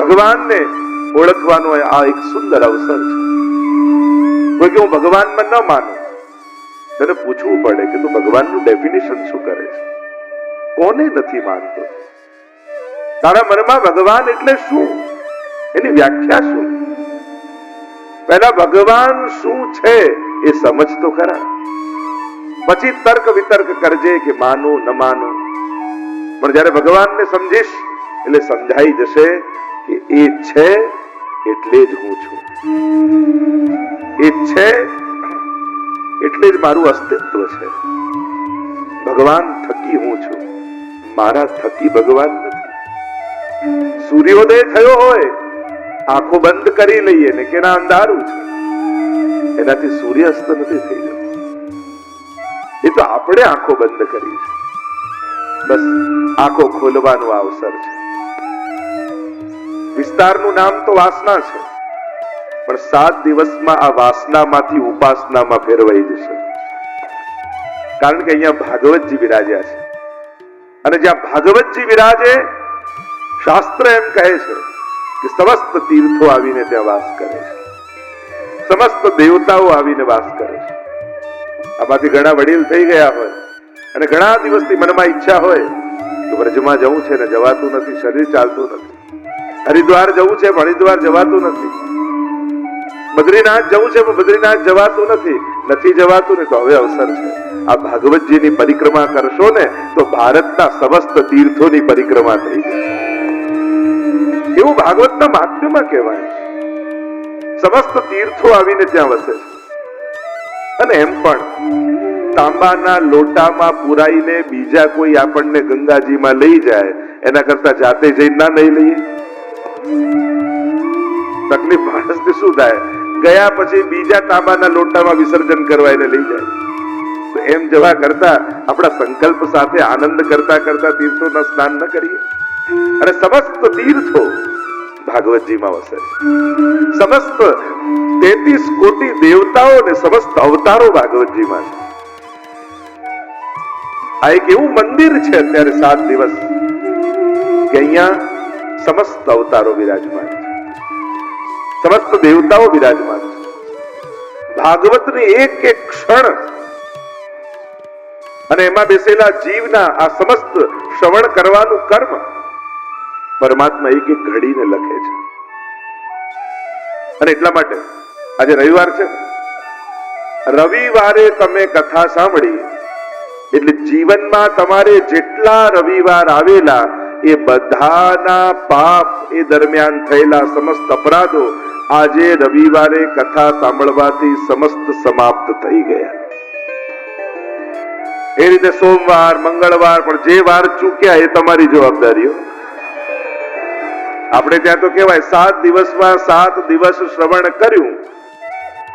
ભગવાનને ઓળખવાનો આ એક સુંદર અવસર છે. કોઈ કે હું ભગવાનમાં ન માનું, તેને પૂછવું પડે કે તું ભગવાનનું ડેફિનેશન શું કરે છે? કોને નથી માનતો? તારા મનમાં ભગવાન એટલે શું? એની વ્યાખ્યા શું? પહેલા ભગવાન શું છે એ સમજ તો ખરા, પછી તર્ક વિતર્ક કરજે કે માનું ન માનું. પણ જયારે ભગવાનને સમજીશ એટલે સમજાઈ જશે કે એ છે એટલે જ હું છું, એ છે એટલે જ મારું અસ્તિત્વ છે. ભગવાન થકી હું છું, મારા થકી ભગવાન નથી. સૂર્યોદય થયો હોય, આંખો બંધ કરી લઈએ ને કે ના અંધારું છે, એનાથી સૂર્યાસ્ત નથી થઈ જતો. એ તો આપણે આંખો બંધ કરી છે. બસ આંખો ખોલવાનો અવસર છે. વિસ્તારનું નામ તો વાસના છે, પણ 7 દિવસમાં આ વાસનામાંથી ઉપાસનામાં ફેરવાઈ જશે. કારણ કે અહીંયા ભાગવતજી બિરાજ્યા છે, અને જ્યાં ભાગવતજી બિરાજે, શાસ્ત્ર એમ કહે છે કે સમસ્ત તીર્થો આવીને ત્યાં વાસ કરે છે, સમસ્ત દેવતાઓ આવીને વાસ કરે છે. આમાંથી ઘણા વડીલ થઈ ગયા હોય અને ઘણા દિવસથી મનમાં ઈચ્છા હોય કે વ્રજમાં જવું છે ને જવાતું નથી, શરીર ચાલતું નથી. હરિદ્વાર જવું છે પણ હરિદ્વાર જવાતું નથી. બદ્રીનાથ જવું છે પણ બદ્રીનાથ જવાતું નથી જવાતું ને. તો હવે અવસર છે, આ ભાગવતજીની પરિક્રમા કરશો ને તો ભારતના સમસ્ત તીર્થોની પરિક્રમા થઈ જશે. એવું ભાગવતના મહાત્મ્યમાં કહેવાય છે. સમસ્ત તીર્થો આવીને ત્યાં વસે છે. અને એમ પણ તાંબાના લોટામાં પુરાઈને બીજા કોઈ આપણને ગંગાજીમાં લઈ જાય એના કરતા જાતે જઈને ના લઈ લઈએ? તકલીફ માણસને શું થાય? ગયા પછી બીજા તાંબાના લોટામાં વિસર્જન કરવા એને લઈ જાય. તો એમ જવા કરતા આપણા સંકલ્પ સાથે આનંદ કરતા કરતા તીર્થોના સ્નાન ન કરીએ? અને સમસ્ત તીર્થો ભાગવતજીમાં વસે છે. સમસ્ત 33 કોટી દેવતાઓ ને સમસ્ત અવતારો ભાગવતજીમાં છે. આ એક એવું મંદિર છે અત્યારે 7 દિવસ કે અહીંયા સમસ્ત અવતારો વિરાજમાન છે, સમસ્ત દેવતાઓ વિરાજમાન છે. ભાગવતની એક એક ક્ષણ અને એમાં બેસેલા જીવના આ સમસ્ત શ્રવણ કરવાનું કર્મ પરમાત્મા એક એક ઘડીને લખે છે. અને એટલા માટે આજે રવિવાર છે, રવિવારે તમે કથા સાંભળી એટલે જીવનમાં તમારે જેટલા રવિવાર આવેલા એ બધાના પાપ, એ દરમિયાન થયેલા સમસ્ત અપરાધો આજે રવિવારે કથા સાંભળવાથી સમસ્ત સમાપ્ત થઈ ગયા. એ રીતે સોમવાર, મંગળવાર પણ જે વાર ચૂક્યા એ તમારી જવાબદારીઓ. આપણે ત્યાં તો કહેવાય 7 દિવસમાં 7 દિવસ શ્રવણ કર્યું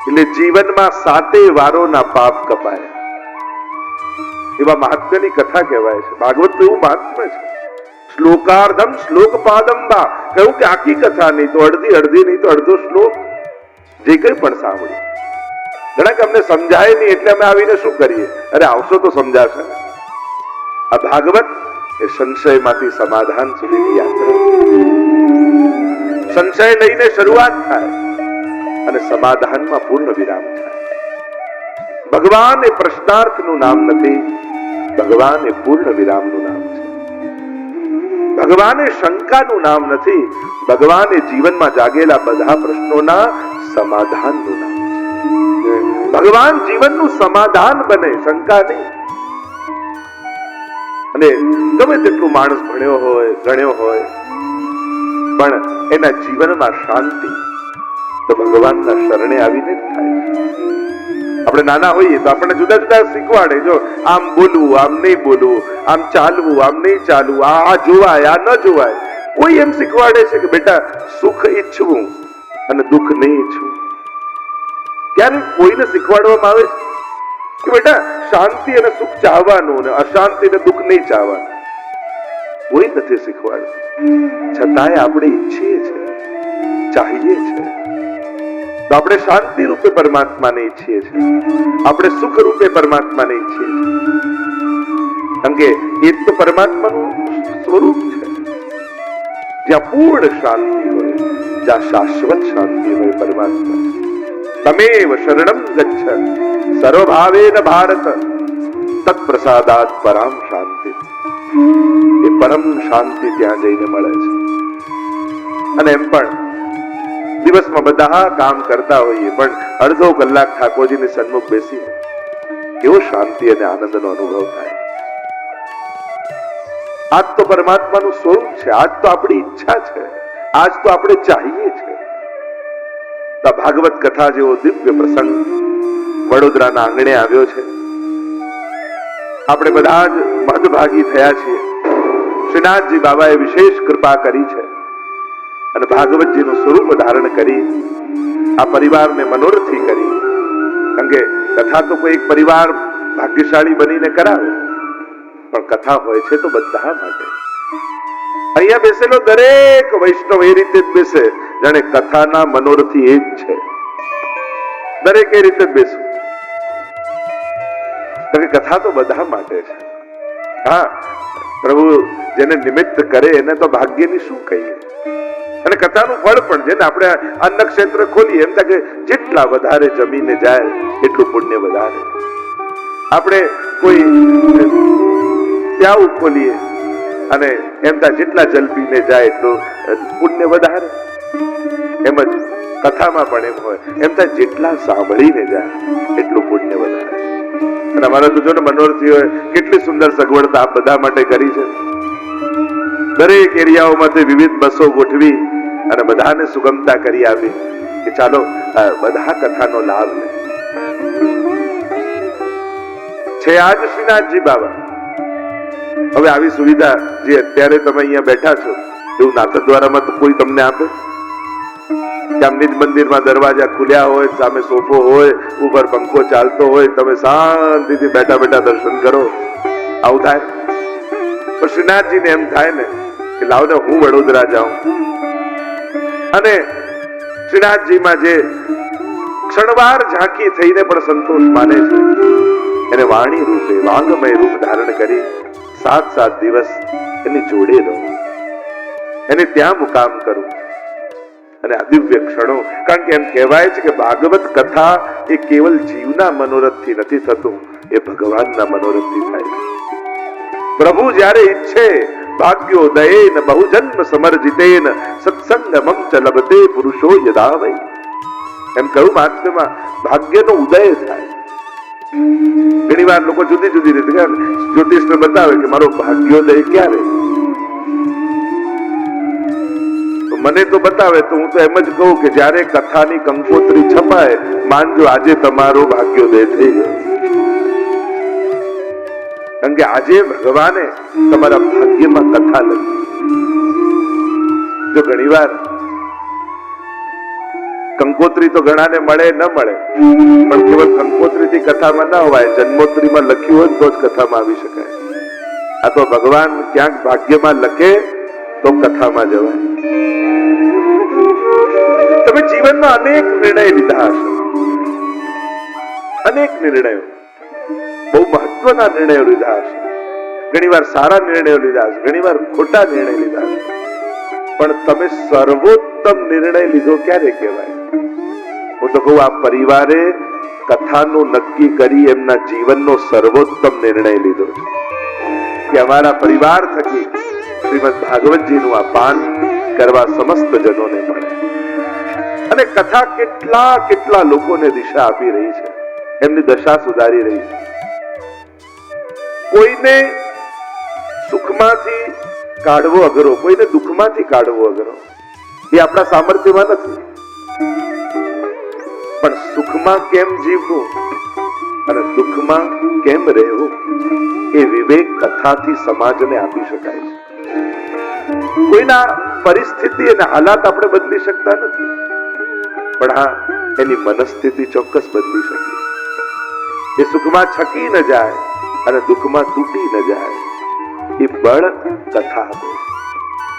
એટલે જીવનમાં 7 વારોના પાપ કપાય. એવા મહાત્મ્યની કથા કહેવાય છે. ભાગવત એવું મહાત્મ્ય છે. શ્લોકાર્ધમ શ્લોક પાદંબા, કહ્યું કે આખી કથા નહીં તો અડધી નહીં તો અડધો શ્લોક જે કંઈ પણ સાંભળ્યું. ઘણા કે અમને સમજાય નહીં એટલે અમે આવીને શું કરીએ? અરે આવશો તો સમજાશે. આ ભાગવત એ સંશયમાંથી સમાધાન સુધીની યાત્રા. સંશય લઈને શરૂઆત થાય અને સમાધાનમાં પૂર્ણ વિરામ થાય. ભગવાન એ પ્રશ્નાર્થનું નામ નથી, ભગવાન એ પૂર્ણ વિરામનું નામ છે. ભગવાન એ શંકાનું નામ નથી, ભગવાન એ જીવનમાં જાગેલા બધા પ્રશ્નોના સમાધાનનું નામ છે. ભગવાન જીવનનું સમાધાન બને, શંકા નહીં. અને ગમે તેટલું માણસ ભણ્યો હોય, ગણ્યો હોય, પણ એના જીવનમાં શાંતિ તો ભગવાનના શરણે આવીને જ થાય. આપણે નાના હોઈએ તો આપણને જુદા જુદા શીખવાડે, જો આમ બોલવું, આમ નહીં બોલવું, આમ ચાલવું, આમ નહીં ચાલવું, આ જોવાય, આ ન જોવાય. કોઈ એમ શીખવાડે છે કે બેટા સુખ ઈચ્છવું અને દુઃખ નહીં ઈચ્છવું? ક્યારે કોઈને શીખવાડવામાં આવે છે કે બેટા શાંતિ અને સુખ ચાહવાનું અને અશાંતિ અને દુઃખ નહીં ચાહવાનું? કોઈ નથી શીખવાડતું. છતાંય આપણે ઈચ્છીએ છીએ, ચાહીએ છીએ. તો આપણે શાંતિ રૂપે પરમાત્માને ઈચ્છીએ છીએ, આપણે સુખ રૂપે પરમાત્માને ઈચ્છીએ છીએ. કારણ કે એ તો પરમાત્માનું સ્વરૂપ છે, જ્યાં પૂર્ણ શાંતિ હોય, જ્યાં શાશ્વત શાંતિ હોય પરમાત્મા તમેવ શરણમ ગચ્છ સર્વભાવેન ભારત તત્પ્રસાદાત પરામ શાંતિ. એ પરમ શાંતિ ત્યાં જઈને મળે છે. અને એમ પણ દિવસમાં બધા કામ કરતા હોઈએ પણ અડધો કલાક ઠાકોરજીની સન્મુખ બેસી કેવો શાંતિ અને આનંદનો અનુભવ થાય. આજ તો પરમાત્માનું સ્વરૂપ છે, આજ તો આપણી ઈચ્છા છે, આજ તો આપણે ચાહીએ છીએ. ભાગવત કથા જેવો દિવ્ય પ્રસંગ વડોદરાના આંગણે આવ્યો છે. આપણે બધા જ ભાગભાગી થયા છીએ. શ્રીનાથજી બાબાએ વિશેષ કૃપા કરી છે અને ભાગવતજીનું સ્વરૂપ ધારણ કરી આ પરિવારને મનોરથી કરી. કારણ કે કથા તો કોઈ એક પરિવાર ભાગ્યશાળી બનીને કરાવે, પણ કથા હોય છે તો બધા માટે. અહીંયા બેસેલો દરેક વૈષ્ણવ એ રીતે જ બેસે જાણે કથાના મનોરથી એ જ છે. દરેક એ રીતે જ બેસવું, કારણ કે કથા તો બધા માટે છે. હા, પ્રભુ જેને નિમિત્ત કરે એને તો ભાગ્યની શું કહીએ. અને કથાનું ફળ પણ જેને આપણે અન્ન ક્ષેત્ર ખોલીએ એમ થાય કે જેટલા વધારે જમીને જાય એટલું પુણ્ય વધારે. આપણે કોઈ પ્યાઉ ખોલીએ અને એમ થાય જેટલા જલ પીને જાય એટલું પુણ્ય વધારે. એમ જ કથામાં પણ એમ હોય, એમ થાય જેટલા સાંભળીને જાય એટલું પુણ્ય વધારે. અને અમારા તો જો ને મનોરથી હોય કેટલી સુંદર સગવડતા આપ બધા માટે કરી છે. દરેક એરિયાઓમાંથી વિવિધ બસો ગોઠવી અને બધાને સુગમતા કરી આપી કે ચાલો બધા કથાનો લાભ લે. છે આજ શ્રીનાથજી બાબા. હવે આવી સુવિધા જે અત્યારે તમે અહીંયા બેઠા છો એવું નાથદ્વારામાં તો કોઈ તમને આપે? ત્યાં નિજ મંદિરમાં દરવાજા ખુલ્યા હોય, સામે સોફો હોય, ઉપર પંખો ચાલતો હોય, તમે શાંતિથી બેઠા બેઠા દર્શન કરો, આવું થાય? પણ શ્રીનાથજીને એમ થાય ને કે લાવ ને હું વડોદરા જાઉં અને શ્રીનાથજીમાં જે ક્ષણવાર ઝાંખી થઈને પણ સંતોષ માને છે એને વાણી રૂપે વાંગમય રૂપ ધારણ કરી 7 દિવસ એની જોડે રહું, એને ત્યાં મુકામ કરું. અને આ દિવ્ય ક્ષણો, કારણ કે એમ કહેવાય છે કે ભાગવત કથા એ કેવલ જીવના મનોરથથી નથી થતું, એ ભગવાનના મનોરથથી થાય છે. પ્રભુ જ્યારે ઈચ્છે ભાગ્યોદયેન બહુજન્મ સમર્જિતેન સત્સંગમં ચ લભતે પુરુષો યદા વૈ. એમ કહ્યું મહાત્મ્યમાં ભાગ્યનો ઉદય થાય. ઘણી વાર લોકો જુદી જુદી રીતે જ્યોતિષને બતાવે કે મારો ભાગ્યોદય ક્યારે. મને તો બતાવે તો હું તો એમ જ કહું કે જ્યારે કથાની કંકોત્રી છપાય માનજો આજે તમારો ભાગ્યોદય થઈ ગયો. કારણ કે આજે ભગવાને તમારા ભાગ્યમાં કથા લખી. જો ઘણી વાર કંકોત્રી તો ઘણાને મળે ન મળે, પણ કેવલ કંકોત્રીથી કથામાં ના હોય, જન્મોત્રીમાં લખ્યું હોય તો જ કથામાં આવી શકાય. આ તો ભગવાન ક્યાંક ભાગ્યમાં લખે તો કથામાં જવાય. તમે જીવનમાં અનેક નિર્ણય લીધા હશે, અનેક નિર્ણયો, બહુ મહત્વના નિર્ણયો લીધા હશે. ઘણી વાર સારા નિર્ણયો લીધા હશે, ઘણી વાર ખોટા નિર્ણય લીધા હશે, પણ તમે સર્વોત્તમ નિર્ણય લીધો ક્યારે કહેવાય? હું તો કહું આ પરિવારે કથાનું નક્કી કરી એમના જીવનનો સર્વોત્તમ નિર્ણય લીધો છે કે અમારા પરિવાર થકી શ્રીમદ ભાગવતજીનું આ પાન કરવા સમસ્ત જનોને મળે. અને કથા કેટલા કેટલા લોકોને દિશા આપી રહી છે, એમની દશા સુધારી રહી છે. કોઈને સુખમાંથી કાઢવો અઘરો, કોઈને દુઃખમાંથી કાઢવો અઘરો, એ આપણા સામર્થ્યમાં નથી. પણ સુખમાં કેમ જીવવું અને દુઃખમાં કેમ રહેવું એ વિવેક કથાથી સમાજને આપી શકાય છે. કોઈના પરિસ્થિતિ અને હાલાત આપણે બદલી શકતા નથી, પણ હા એની મનસ્થિતિ ચોક્કસ બદલી શકીએ. એ સુખમાં છકી ન જાય અને દુઃખમાં તૂટી ન જાય, એ બળ કથા આપે.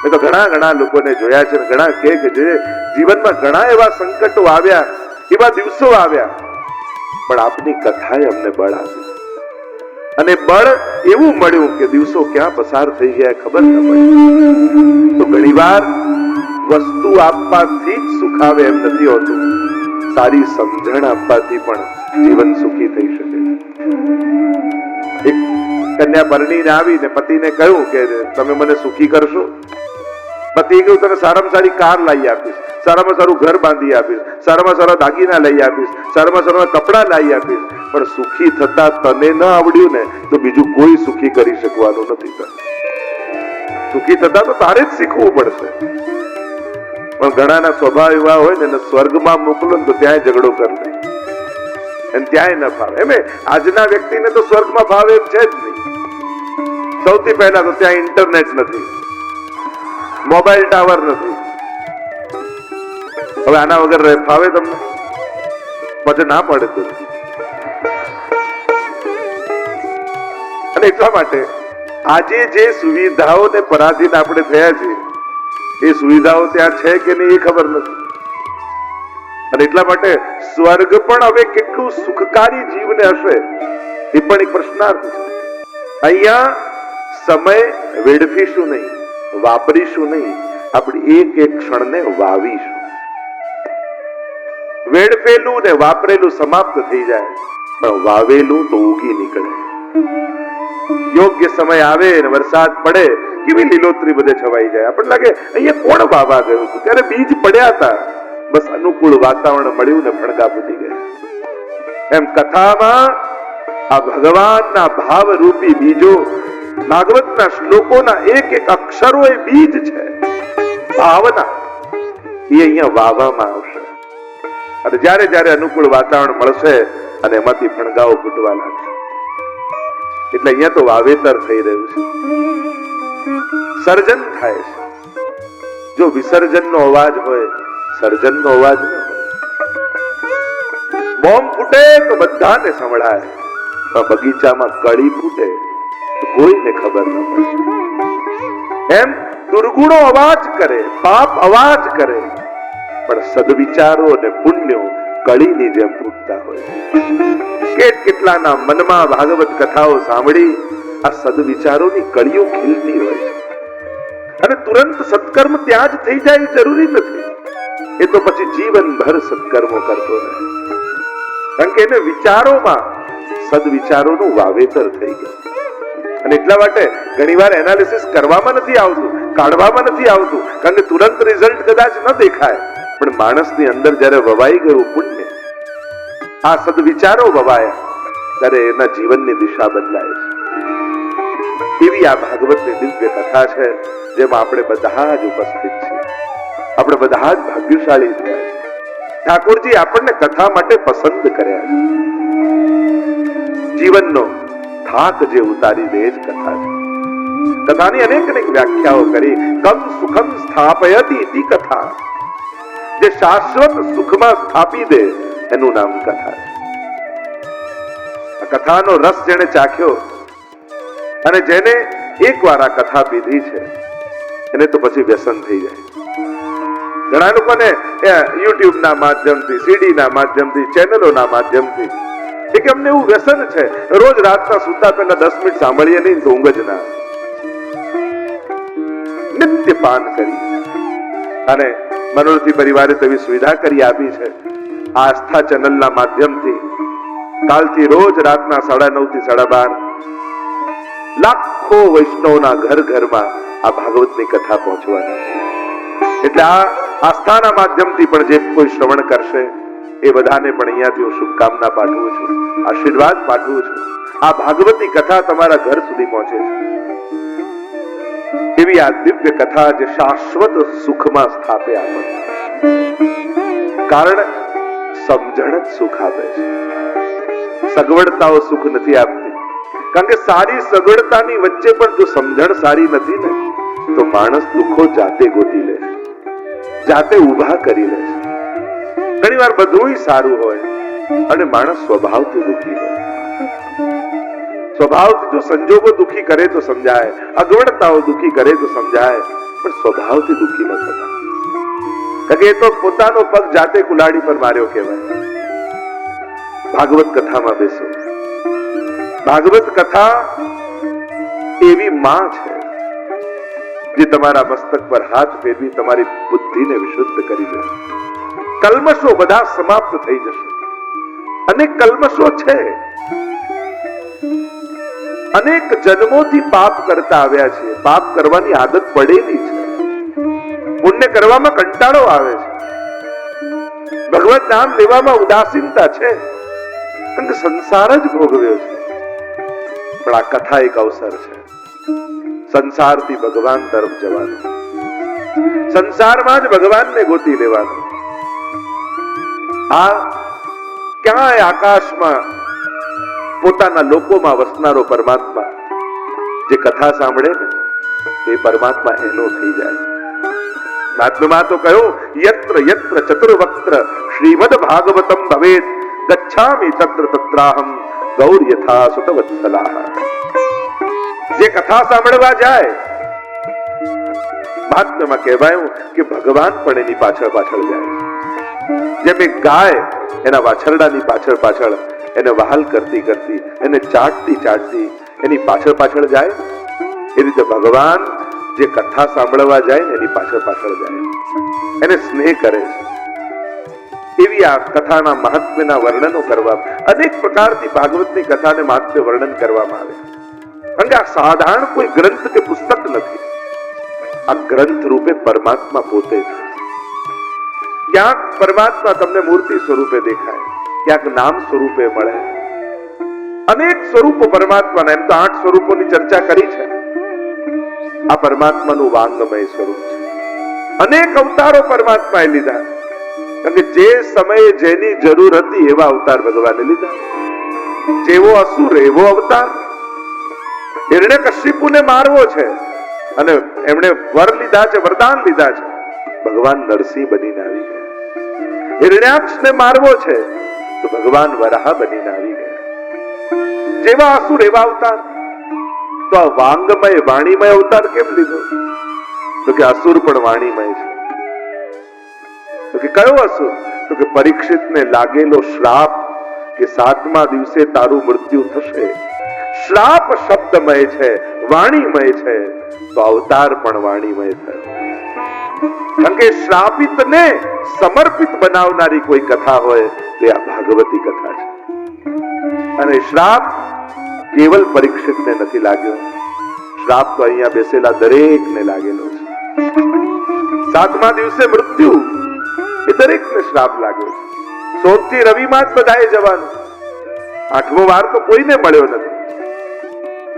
મેં તો ઘણા લોકોને જોયા છે, ઘણા કે જે જીવનમાં ઘણા એવા સંકટો આવ્યા, એવા દિવસો આવ્યા, પણ આપની કથાએ અમને બળ આપ્યું. અને બળ એવું મળ્યું કે દિવસો ક્યાં પસાર થઈ ગયા ખબર ન પડી. તો ઘણી વાર વસ્તુ આપવાથી જ સુખ આવે એમ નથી હોતું. સારી સમજણ આપવાથી પણ જીવન સુખી થઈ શકે. એક કન્યા પરણીને આવીને પતિને કહ્યું કે તમે મને સુખી કરશો. પતિએ કહ્યું તને સારામાં સારી કાર લાવી આપીશ, સારામાં સારું ઘર બાંધી આપીશ, સારામાં સારા દાગીના લઈ આપીશ, સારામાં સારા કપડા લાવી આપીશ, પણ સુખી થતા તને ન આવડ્યું ને તો બીજું કોઈ સુખી કરી શકવાનું નથી. સુખી થતા તો તારે જ શીખવું પડશે. પણ ઘણાના સ્વભાવ એવા હોય ને સ્વર્ગમાં મોકલો ને તો ત્યાં ઝઘડો કરી લે અને ત્યાંય ન ફાવે. એમ આજના વ્યક્તિને તો સ્વર્ગમાં ફાવે એમ છે જ નહીં. સૌથી પહેલા તો ત્યાં ઇન્ટરનેટ નથી, મોબાઈલ ટાવર નથી. હવે આના વગર ફાવે તમને? પછી ના પડે તો. અને એટલા માટે આજે જે સુવિધાઓને પરાધીન આપણે થયા છીએ એ સુવિધાઓ ત્યાં છે કે નહીં એ ખબર નથી. અને એટલા માટે સ્વર્ગ પણ હવે કેટલું સુખકારી જીવને હશે એ પણ એક પ્રશ્નાર્થ છે. અહીંયા સમય વેડફીશું નહીં, વાપરીશું નહીં, આપણી એક એક ક્ષણને વાવીશું. વેડફેલું ને વાપરેલું સમાપ્ત થઈ જાય પણ વાવેલું તો ઉગી નીકળે. યોગ્ય સમય આવે ને વરસાદ પડે કેવી લીલોતરી બધે છવાઈ જાય. આપણને લાગે અહીંયા કોણ વાવા ગયું હતું, ત્યારે બીજ પડ્યા હતા, બસ અનુકૂળ વાતાવરણ મળ્યું ને ફણગા ફૂટી ગયા. એમ કથામાં આ ભગવાનના ભાવ રૂપી બીજો, ભાગવતના શ્લોકોના એક એક અક્ષરો એ બીજ છે, ભાવના એ અહીંયા વાવવામાં આવશે. અને જ્યારે જ્યારે અનુકૂળ વાતાવરણ મળશે અને એમાંથી ફણગાઓ ફૂટવા લાગશે. એટલે અહીંયા તો વાવેતર થઈ રહ્યું છે, સર્જન થાય છે. જો વિસર્જનનો અવાજ હોય, સર્જનનો અવાજ ન હોય. બોમ્બ ફૂટે તો બધાને સંભળાય, પણ બગીચામાં કળી ફૂટે તો કોઈને ખબર ન પડે. એમ દુર્ગુણો અવાજ કરે, પાપ અવાજ કરે, પણ સદવિચારો અને પુણ્યો કળીની જેમ ફૂટતા હોય. કેટલાના મનમાં ભાગવત કથાઓ સાંભળી આ સદવિચારોની કળીઓ ખીલતી હોય છે. અને તુરંત સત્કર્મ ત્યાં જ થઈ જાય જરૂરી નથી. એ તો પછી જીવનભર સત્કર્મો કરતો રહે. કારણ કે એને વિચારોમાં સદવિચારોનું વાવેતર થઈ ગયું. અને એટલા માટે ઘણીવાર એનાલિસિસ કરવામાં નથી આવતું, કાઢવામાં નથી આવતું, કારણ કે તુરંત રિઝલ્ટ કદાચ ન દેખાય, પણ માણસની અંદર જ્યારે વવાઈ ગયું પુણ્ય, આ સદવિચારો વવાયા, ત્યારે એના જીવનની દિશા બદલાય છે. એવી આ ભાગવતની દિવ્ય કથા છે, જેમાં આપણે બધા જ ઉપસ્થિત છીએ. આપણે બધા જ ભાગ્યશાળી થયા છે. ઠાકોરજી આપણને કથા માટે પસંદ કર્યા છે. જીવનનો થાક જે ઉતારી દે જ કથા છે. કથાની અનેક અનેક વ્યાખ્યાઓ કરી. કમ સુખમ સ્થાપયતિ ઇતિ કથા, જે શાશ્વત સુખમાં સ્થાપી દે એનું નામ કથા છે. આ કથાનો રસ જેને ચાખ્યો અને જેને એકવાર આ કથા પીધી છે એને તો પછી વ્યસન થઈ જાય. ઘણા લોકોને યુટ્યુબ ના માધ્યમથી, સીડી ના માધ્યમથી, ચેનલો ના માધ્યમથી એક અમને એવું વ્યસન છે, રોજ રાતના સુતા પહેલા 10 મિનિટ સાંભળીએ નહીં તો ઊંઘ જ ના. નિત્ય પાન કરી. અને મનોરથી પરિવારે તેવી સુવિધા કરી આપી છે. આસ્થા ચેનલના માધ્યમથી કાલથી રોજ રાતના 9:30 થી 12:30 લાખો વૈષ્ણવના ઘર ઘરમાં આ ભાગવતની કથા પહોંચવાની છે. એટલે આ આસ્થાના માધ્યમથી પણ જે કોઈ શ્રવણ કરશે એ બધાને પણ અહીંયાથી હું શુભકામના પાઠવું છું, આશીર્વાદ પાઠવું છું. આ ભાગવતી કથા તમારા ઘર સુધી પહોંચે છે. એવી આ દિવ્ય કથા જે શાશ્વત સુખમાં સ્થાપે આપણને. કારણ સમજણ જ સુખ આપે છે. સગવડતાઓ સુખ નથી આપતી. કારણ કે સારી સગવડતાની વચ્ચે પણ જો સમજણ સારી નથી ને તો માણસ દુઃખો જાતે ગોતી લે છે, જાતે ઊભા કરી લે છે. ઘણી વાર બધું સારું હોય અને માણસ સ્વભાવથી દુઃખી હોય. સ્વભાવથી જો સંજોગો દુઃખી કરે તો સમજાય, અગવડતાઓ દુઃખી કરે તો સમજાય, પણ સ્વભાવથી દુઃખી ન થતા. કારણ કે એ તો પોતાનો પગ જાતે કુલાડી પર માર્યો કહેવાય. ભાગવત કથામાં બેસો. ભાગવત કથા એવી માં છે જે તમારા મસ્તક પર હાથ ફેરવી તમારી બુદ્ધિને વિશુદ્ધ કરી દે. કલ્મશો બધા સમાપ્ત થઈ જશે. અનેક કલ્મશો છે, અનેક જન્મોથી પાપ કરતા આવ્યા છે. પાપ કરવાની આદત પડેલી છે. પુણ્ય કરવામાં કંટાળો આવે છે. ભગવત નામ લેવામાં ઉદાસીનતા છે. કારણ કે સંસાર જ ભોગવ્યો છે. પણ આ કથા એક અવસર છે સંસારથી ભગવાન તરફ જવાનો, સંસારમાં જ ભગવાનને ગોતી લેવાનો. આ ક્યાંય આકાશમાં પોતાના લોકોમાં વસનારો પરમાત્મા જે કથા સાંભળે ને એ પરમાત્મા એનો થઈ જાય. મહાત્મામાં તો કહ્યું, યત્ર યત્ર ચતુર્વક્ત્ર શ્રીમદ ભાગવતમ ભવેત ગચ્છામિ તત્ર તત્રાહમ ગૌર યથા સુતવત્સલાહ. જે કથા સાંભળવા જાય, મહાત્મામાં કહેવાયું કે ભગવાન પણ એની પાછળ પાછળ જાય. જેમ એક ગાય એના વાછરડાની પાછળ પાછળ એને વહાલ કરતી કરતી, એને ચાટતી ચાટતી એની પાછળ પાછળ જાય, એ રીતે ભગવાન જે કથા સાંભળવા જાય ને એની પાછળ પાછળ જાય, એને સ્નેહ કરે છે. એવી આ કથાના મહાત્મ્યના વર્ણનો કરવા, અનેક પ્રકારથી ભાગવતની કથાને મહાત્મ્ય વર્ણન કરવામાં આવે. કારણ કે આ સાધારણ કોઈ ગ્રંથ કે પુસ્તક નથી. આ ગ્રંથ રૂપે પરમાત્મા પોતે છે. ક્યાંક પરમાત્મા તમને મૂર્તિ સ્વરૂપે દેખાય, ક્યાંક નામ સ્વરૂપે મળે. અનેક સ્વરૂપો પરમાત્માના. એમ તો 8 સ્વરૂપોની ચર્ચા કરી છે. આ પરમાત્માનું વાંગમય સ્વરૂપ છે. અનેક અવતારો પરમાત્માએ લીધા. કારણ કે જે સમયે જેની જરૂર હતી એવા અવતાર ભગવાને લીધા. જેવો અસુર એવો અવતાર. હિરણ્યકશિપુને મારવો છે અને એમણે વર લીધા છે, વરદાન લીધા છે. ભગવાન નરસિંહ બનીને આવી ગયા. હિરણ્યાક્ષને મારવો છે તો ભગવાન વરાહ બનીને આવી ગયા. જેવા અસુર એવા અવતાર. તો આ વાંગમય વાણીમય અવતાર કેમ લીધો? તો કે અસુર પણ વાણીમય છે. તો કે કયો અસુર? તો કે પરીક્ષિતને લાગેલો શ્રાપ કે 7મા દિવસે તારું મૃત્યુ થશે. શ્રાપ શબ્દમય છે, વાણીમય છે. તો અવતાર પણ વાણીમય થયો. કારણ કે શ્રાપિતને સમર્પિત બનાવનારી કોઈ કથા હોય તે આ ભાગવતી કથા છે. અને શ્રાપ કેવલ પરીક્ષિતને નથી લાગ્યો. શ્રાપ તો અહીંયા બેસેલા દરેકને લાગેલો છે. 7મા દિવસે મૃત્યુ એ દરેકને શ્રાપ લાગ્યો છે. સોમથી રવિમાં જ બધાએ જવાનું. 8મો વાર તો કોઈને મળ્યો નથી.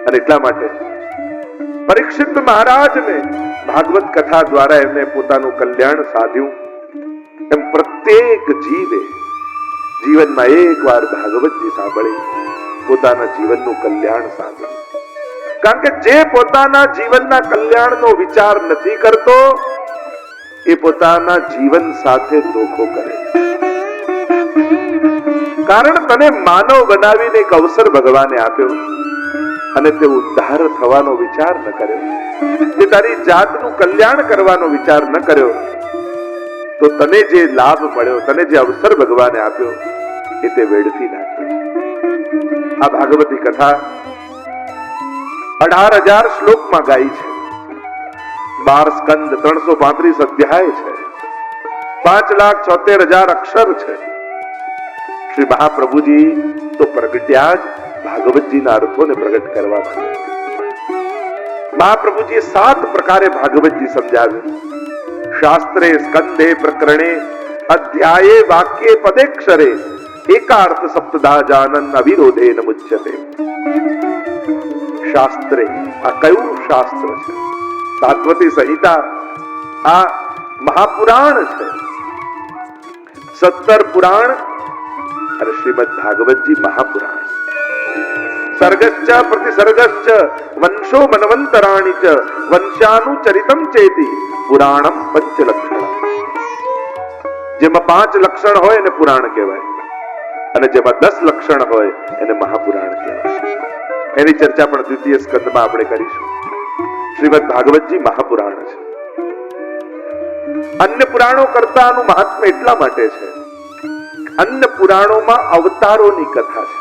અને એટલા માટે પરીક્ષિત મહારાજને ભાગવત કથા દ્વારા એમને પોતાનું કલ્યાણ સાધ્યું. એમ પ્રત્યેક જીવે જીવનમાં એકવાર ભાગવતજી સાંભળી પોતાના જીવનનું કલ્યાણ સાધ્યું. કારણ કે જે પોતાના જીવનના કલ્યાણનો વિચાર નથી કરતો એ પોતાના જીવન સાથે ધોખો કરે. કારણ તને માનવ બનાવીને એક અવસર ભગવાને આપ્યો અને તે ઉદ્ધાર થવાનો વિચાર ન કર્યો, તે તારી જાતનું કલ્યાણ કરવાનો વિચાર ન કર્યો, તો તને જે લાભ મળ્યો, તને જે અવસર ભગવાને આપ્યો એ તે વેડફી નાખ્યો. આ ભાગવતી કથા 18,000 શ્લોકમાં ગાઈ છે. 12 સ્કંદ, 335 અધ્યાય છે, 5,74,000 અક્ષર છે. શ્રી મહાપ્રભુજી તો પ્રગટ્યા જ ભાગવતજીના અર્થોને પ્રગટ કરવા માટે. મહાપ્રભુજીએ 7 પ્રકારે ભાગવતજી સમજાવ્યું. શાસ્ત્રે, સ્કંદે, પ્રકરણે, અધ્યાયે, વાક્યે, પદેક્ષરે એકાર્થ સપ્તદા જાનન અવિરોધેન મુચ્યતે. શાસ્ત્રે, આ કયું શાસ્ત્ર છે? સાત્વતી સંહિતા આ મહાપુરાણ છે. 17 પુરાણ અને શ્રીમદ ભાગવતજી મહાપુરાણ. સર્ગશ્ચ પ્રતિસર્ગશ્ચ વંશો મન્વંતરાણિ ચ વંશાનુચરિતમ ચેતિ પુરાણમ પંચલક્ષણ. જેમાં 5 લક્ષણ હોય એને પુરાણ કહેવાય અને જેમાં 10 લક્ષણ હોય એને મહાપુરાણ કહેવાય. એની ચર્ચા પણ દ્વિતીય સ્કંદમાં આપણે કરીશું. શ્રીમદ ભાગવતજી મહાપુરાણ છે. અન્ય પુરાણો કરતા આનું મહાત્મ્ય એટલા માટે છે, અન્ય પુરાણોમાં અવતારોની કથા છે.